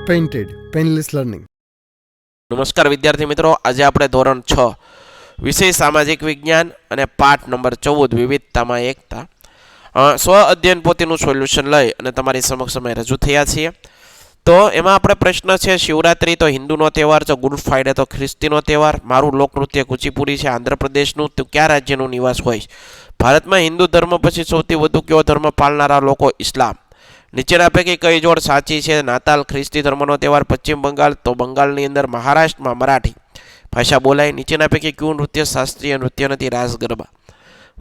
Painted painless learning. નમસ્કાર વિદ્યાર્થી મિત્રો, આજે આપણે ધોરણ 6 વિષય સામાજિક વિજ્ઞાન અને પાઠ નંબર 14 વિવિધતામાં એકતા સ્વ અધ્યયન પોથીનું સોલ્યુશન લઈ અને તમારી સમક્ષ અમે રજૂ થયા છીએ. તો એમાં આપણે પ્રશ્ન છે, શિવરાત્રી તો હિન્દુનો તહેવાર છે, ગુડ ફ્રાઇડે તો ખ્રિસ્તીનો તહેવાર, મારું લોકનૃત્ય કુચીપુડી છે આંધ્રપ્રદેશનું, તો કયા રાજ્યનું નિવાસ હોય? ભારતમાં હિન્દુ ધર્મ પછી સૌથી વધુ કયો ધર્મ પાળનારા લોકો? ઇસ્લામ. નીચેના પૈકી કઈ જોડ સાચી છે? નાતાલ ખ્રિસ્તી ધર્મનો તહેવાર, પશ્ચિમ બંગાળ, તો બંગાળની અંદર મહારાષ્ટ્રમાં મરાઠી ભાષા બોલાય. નીચેના પૈકી કયું નૃત્ય શાસ્ત્રીય નૃત્ય નથી? રાસ ગરબા.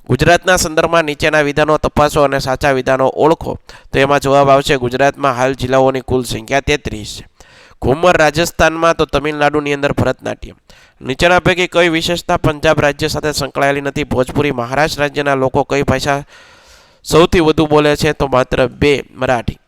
ગુજરાતના સંદર્ભમાં નીચેના વિધાનો તપાસો અને સાચા વિધાનો ઓળખો. તો એમાં જવાબ આવશે, ગુજરાતમાં હાલ જિલ્લાઓની કુલ સંખ્યા 33 છે. ઘુમર રાજસ્થાનમાં, તો તમિલનાડુની અંદર ભરતનાટ્યમ. નીચેના પૈકી કઈ વિશેષતા પંજાબ રાજ્ય સાથે સંકળાયેલી નથી? ભોજપુરી. મહારાષ્ટ્ર રાજ્યના લોકો કઈ ભાષા સૌથી વધુ બોલે છે? તો માત્ર 2, મરાઠી.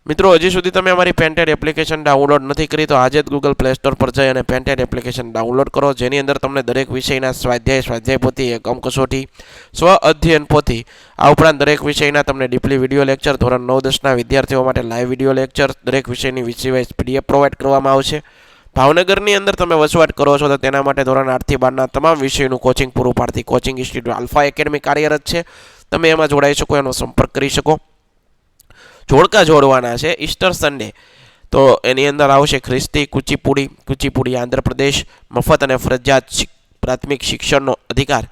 મિત્રો, હજી સુધી તમે અમારી પેન્ટેડ એપ્લિકેશન ડાઉનલોડ નથી કરી તો આજે જ ગૂગલ પ્લે સ્ટોર પર જઈ અને પેન્ટેડ એપ્લિકેશન ડાઉનલોડ કરો, જેની અંદર તમને દરેક વિષયના સ્વાધ્યાય પોથી, એકમ કસોટી, સ્વ અધ્યયન પોથી, આ ઉપરાંત દરેક વિષયના તમને ડીપલી વિડીયો લેક્ચર, ધોરણ 9-10ના વિદ્યાર્થીઓ માટે લાઈવ વિડીયો લેક્ચર, દરેક વિષયની વિષય PDF પ્રોવાઈડ કરવામાં આવશે. ભાવનગરની અંદર તમે વસવાટ કરો છો તો તેના માટે ધોરણ 8થી 12ના તમામ વિષયનું કોચિંગ પૂરું પાડતી કોચિંગ ઇન્સ્ટિટ્યૂટ આલ્ફા એકેડમી કાર્યરત છે. તમે એમાં જોડાઈ શકો, એનો સંપર્ક કરી શકો. જોડકા જોડવાના છે. ઈસ્ટર સન્ડે તો એની અંદર આવશે ખ્રિસ્તી, કુચીપુડી આંધ્રપ્રદેશ, મફત અને ફરજિયાત પ્રાથમિક શિક્ષણનો અધિકાર,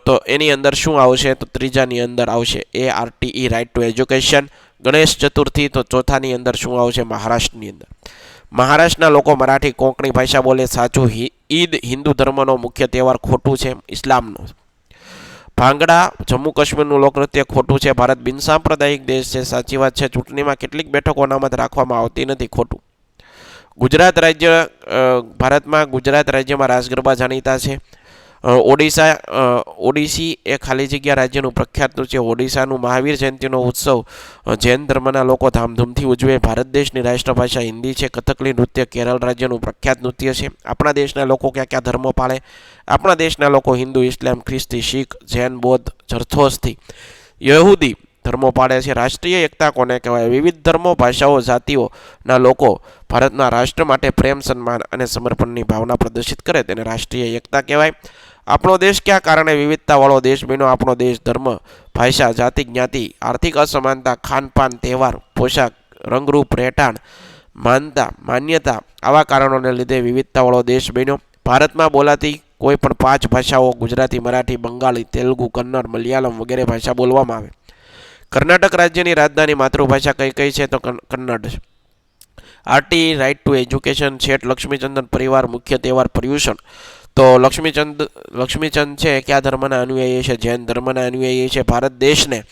તો એની અંદર શું આવશે? તો ત્રીજાની અંદર આવશે ARTE, right to education. Ganesh Chaturthi, તો ચોથાની અંદર શું આવશે? મહારાષ્ટ્રની અંદર. મહારાષ્ટ્રના લોકો મરાઠી કોંકણી ભાષા બોલે. સાચું. ઈદ હિન્દુ ધર્મનો મુખ્ય તહેવાર. ખોટું છે, ઇસ્લામનો. ભાંગડા જમ્મુ કાશ્મીરનું લોકનૃત્ય. ખોટું છે. ભારત બિનસાંપ્રદાયિક દેશ છે. સાચી વાત છે. ચૂંટણીમાં કેટલીક બેઠકો અનામત રાખવામાં આવતી નથી. ખોટું. ગુજરાત રાજ્ય, ભારતમાં ગુજરાત રાજ્યમાં રાસ ગરબા જાણીતા છે. ઓડિશી એ ખાલી જગ્યા રાજ્યનું પ્રખ્યાત નૃત્ય. ઓડિશાનું મહાવીર જયંતિનો ઉત્સવ જૈન ધર્મના લોકો ધામધૂમથી ઉજવે. ભારત દેશની રાષ્ટ્રભાષા હિન્દી છે. કથકલી નૃત્ય કેરળ રાજ્યનું પ્રખ્યાત નૃત્ય છે. આપણા દેશના લોકો કયા કયા ધર્મો પાળે? આપણા દેશના લોકો હિન્દુ, ઇસ્લામ, ખ્રિસ્તી, શીખ, જૈન, બૌદ્ધ, જરથોસ્થી, યહૂદી ધર્મો પાળે છે. રાષ્ટ્રીય એકતા કોને કહેવાય? વિવિધ ધર્મો, ભાષાઓ, જાતિઓના લોકો ભારતના રાષ્ટ્ર માટે પ્રેમ, સન્માન અને સમર્પણની ભાવના પ્રદર્શિત કરે તેને રાષ્ટ્રીય એકતા કહેવાય. આપણો દેશ કયા કારણે વિવિધતાવાળો દેશ બન્યો? આપણો દેશ ધર્મ, ભાષા, જાતિ, જ્ઞાતિ, આર્થિક અસમાનતા, ખાનપાન, તહેવાર, પોશાક, રંગરૂપ, રહેઠાણ, માન્યતા આવા કારણોને લીધે વિવિધતાવાળો દેશ બન્યો. ભારતમાં બોલાતી કોઈ પણ 5 ભાષાઓ ગુજરાતી, મરાઠી, બંગાળી, તેલુગુ, કન્નડ, મલયાલમ વગેરે ભાષા બોલવામાં આવે. કર્ણાટક રાજ્યની રાજધાની માતૃભાષા કઈ છે? તો કન્નડ છે. RTE, right to education. Sheth લક્ષ્મીચંદન પરિવાર, મુખ્ય તહેવાર પર્યુષણ. તો લક્ષ્મીચંદ છે કયા ધર્મના અનુયાયી છે? જૈન ધર્મના અનુયાયી છે. ભારત દેશને,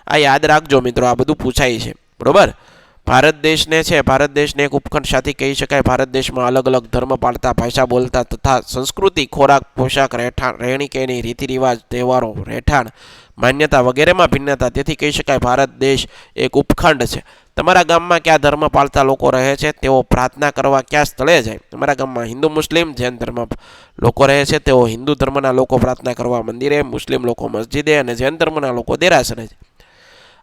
આ યાદ રાખજો મિત્રો, આ બધું પૂછાય છે, બરોબર. ભારત દેશને એક ઉપખંડ સાથે કહી શકાય. ભારત દેશમાં અલગ અલગ ધર્મ પાળતા, ભાષા બોલતા તથા સંસ્કૃતિ, ખોરાક, પોશાક, રહેઠાણ, રહેણી કહેણી, રીતિ રિવાજ, તહેવારો, રહેઠાણ, માન્યતા વગેરેમાં ભિન્નતા. તેથી કહી શકાય ભારત દેશ એક ઉપખંડ છે. તમારા ગામમાં કયા ધર્મ પાળતા લોકો રહે છે? તેઓ પ્રાર્થના કરવા કયા સ્થળે જાય? તમારા ગામમાં હિન્દુ, મુસ્લિમ, જૈન ધર્મ લોકો રહે છે. તેઓ હિન્દુ ધર્મના લોકો પ્રાર્થના કરવા મંદિરે, મુસ્લિમ લોકો મસ્જિદે અને જૈન ધર્મના લોકો દેરાસરે છે.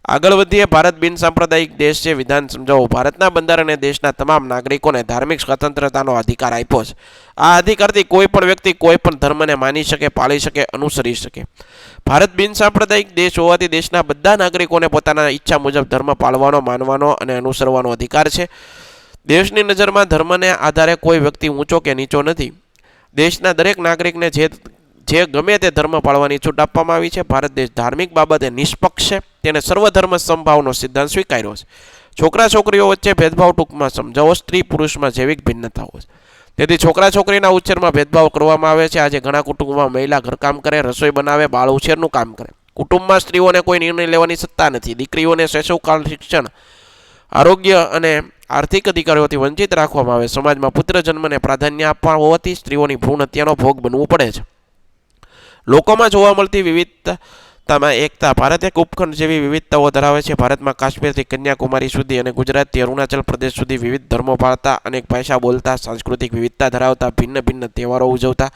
આગળ વધીએ. ભારત બિનસાંપ્રદાયિક દેશ છે. વિધાન સમજાવો. ભારતના બંધારણે દેશના તમામ નાગરિકોને ધાર્મિક સ્વતંત્રતાનો અધિકાર આપ્યો છે. આ અધિકારથી કોઈ પણ વ્યક્તિ કોઈ પણ ધર્મને માની શકે, પાળી શકે, અનુસરી શકે. ભારત બિનસાંપ્રદાયિક દેશ હોવાથી દેશના બધા નાગરિકોને પોતાના ઈચ્છા મુજબ ધર્મ પાળવાનો, માનવાનો અને અનુસરવાનો અધિકાર છે. દેશની નજરમાં ધર્મને આધારે કોઈ વ્યક્તિ ઊંચો કે નીચો નથી. દેશના દરેક નાગરિકને જે ગમે તે ધર્મ પાળવાની છૂટ આપવામાં આવી છે. ભારત દેશ ધાર્મિક બાબતે નિષ્પક્ષ છે. તેને સર્વધર્મ સમભાવનો સિદ્ધાંત સ્વીકાર્યો છે. છોકરા છોકરીઓ વચ્ચે ભેદભાવ ટૂંકમાં સમજાવો. સ્ત્રી પુરુષમાં જૈવિક ભિન્નતાઓ છે. તેથી છોકરા છોકરીના ઉછેરમાં ભેદભાવ કરવામાં આવે છે. આજે ઘણા કુટુંબમાં મહિલા ઘરકામ કરે, રસોઈ બનાવે, બાળ ઉછેરનું કામ કરે. કુટુંબમાં સ્ત્રીઓને કોઈ નિર્ણય લેવાની સત્તા નથી. દીકરીઓને શૈશવકાળ શિક્ષણ, આરોગ્ય અને આર્થિક અધિકારોથી વંચિત રાખવામાં આવે. સમાજમાં પુત્ર જન્મને પ્રાધાન્ય આપવા હોવાથી સ્ત્રીઓની ભ્રૂણ હત્યાનો ભોગ બનવું પડે છે. લોકોમાં જોવા મળતી વિવિધતામાં એકતા. ભારત એક ઉપખંડ જેવી વિવિધતાઓ ધરાવે છે. ભારતમાં કાશ્મીરથી કન્યાકુમારી સુધી અને ગુજરાતથી અરુણાચલ પ્રદેશ સુધી વિવિધ ધર્મો પાળતા, અનેક ભાષા બોલતા, સાંસ્કૃતિક વિવિધતા ધરાવતા, ભિન્ન તહેવારો ઉજવતા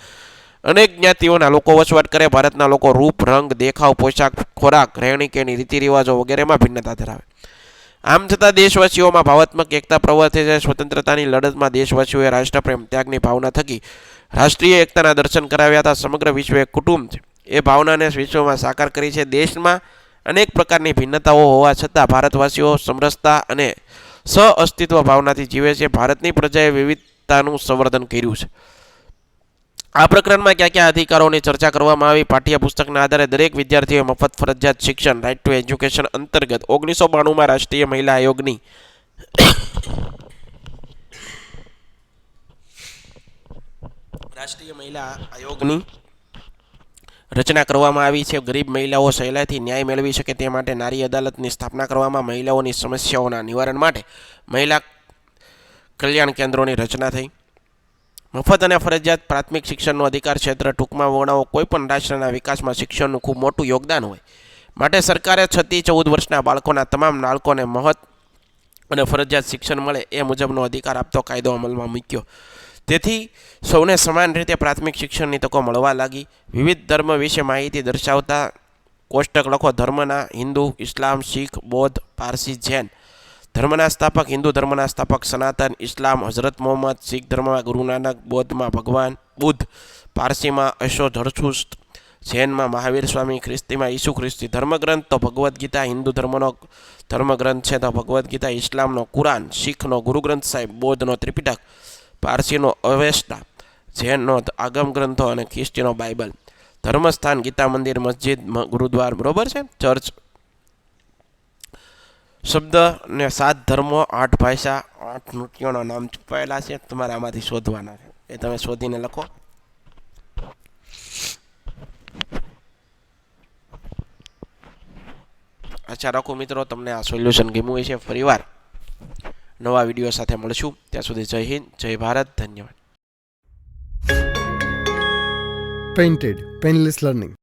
અનેક જ્ઞાતિઓના લોકો વસવાટ કરે. ભારતના લોકો રૂપ, રંગ, દેખાવ, પોશાક, ખોરાક, રહેણી કહેણી, રીતિ રિવાજો વગેરેમાં ભિન્નતા ધરાવે. આમ છતાં દેશવાસીઓમાં ભાવાત્મક એકતા પ્રવર્તે છે. સ્વતંત્રતાની લડતમાં દેશવાસીઓએ રાષ્ટ્રપ્રેમ ત્યાગની ભાવના થકી રાષ્ટ્રીય એકતાના દર્શન કરાવ્યા હતા. સમગ્ર વિશ્વ એક કુટુંબ છે એ ભાવનાને વિશ્વમાં સાકાર કરી છે. દેશમાં અનેક પ્રકારની ભિન્નતાઓ હોવા છતાં ભારતવાસીઓ સમરસતા અને સહઅસ્તિત્વ ભાવનાથી જીવે છે. ભારતની પ્રજાએ વિવિધતાનું સંવર્ધન કર્યું છે. આ પ્રકરણમાં ક્યાં ક્યાં અધિકારોની ચર્ચા કરવામાં આવી. પાઠ્યપુસ્તકના આધારે દરેક વિદ્યાર્થીઓએ મફત ફરજિયાત શિક્ષણ રાઇટ ટુ એજ્યુકેશન અંતર્ગત 1992માં રાષ્ટ્રીય મહિલા આયોગની રચના કરવામાં આવી છે. ગરીબ મહિલાઓ સહેલાઈથી ન્યાય મેળવી શકે તે માટે નારી અદાલતની સ્થાપના કરવામાં, મહિલાઓની સમસ્યાઓના નિવારણ માટે મહિલા કલ્યાણ કેન્દ્રોની રચના થઈ. મફત અને ફરજિયાત પ્રાથમિક શિક્ષણનો અધિકાર ક્ષેત્ર ટૂંકમાં વર્ણવો. કોઈપણ રાષ્ટ્રના વિકાસમાં શિક્ષણનું ખૂબ મોટું યોગદાન હોય માટે સરકારે 6 થી 14 વર્ષના બાળકોના તમામ બાળકોને મફત અને ફરજિયાત શિક્ષણ મળે એ મુજબનો અધિકાર આપતો કાયદો અમલમાં મૂક્યો. તેથી સૌને સમાન રીતે પ્રાથમિક શિક્ષણની તકો મળવા લાગી. વિવિધ ધર્મ વિશે માહિતી દર્શાવતા કોષ્ટક લખો. ધર્મના હિન્દુ, ઇસ્લામ, શીખ, બૌદ્ધ, પારસી, જૈન. ધર્મના સ્થાપક હિન્દુ ધર્મના સ્થાપક સનાતન, ઇસ્લામ હઝરત મોહમ્મદ, શીખ ધર્મમાં ગુરુ નાનક, બૌદ્ધમાં ભગવાન બુદ્ધ, પારસીમાં અશોધરથુસ્ત, જૈનમાં મહાવીર સ્વામી, ખ્રિસ્તીમાં ઈસુ ખ્રિસ્તી. ધર્મગ્રંથ તો ભગવદ્ ગીતા હિન્દુ ધર્મનો ધર્મગ્રંથ છે તો ભગવદ્ ગીતા, ઇસ્લામનો કુરાન, શીખનો ગુરુ ગ્રંથ સાહિબ, બૌદ્ધનો ત્રિપિટક, પારસીનો અવેસ્ટા, જૈનનો આગમ ગ્રંથો અને ખ્રિસ્તીનો બાઇબલ. ધર્મસ્થાન ગીતા મંદિર, મસ્જિદ, ગુરુદ્વાર, બરોબર છે, ચર્ચ. શબ્દ ને 7 ધર્મો, 8 ભાષા, 8 નૃત્યોના નામ છુપાયેલા છે. તમારે આમાંથી શોધવાના છે, એ તમે શોધીને લખો. આશા રાખું મિત્રો તમને આ સોલ્યુશન ગમ્યું હોય છે. ફરીવાર નવા વિડીયો સાથે મળશું. ત્યાં સુધી જય હિન્દ, જય ભારત, ધન્યવાદ. Painted, Painless Learning.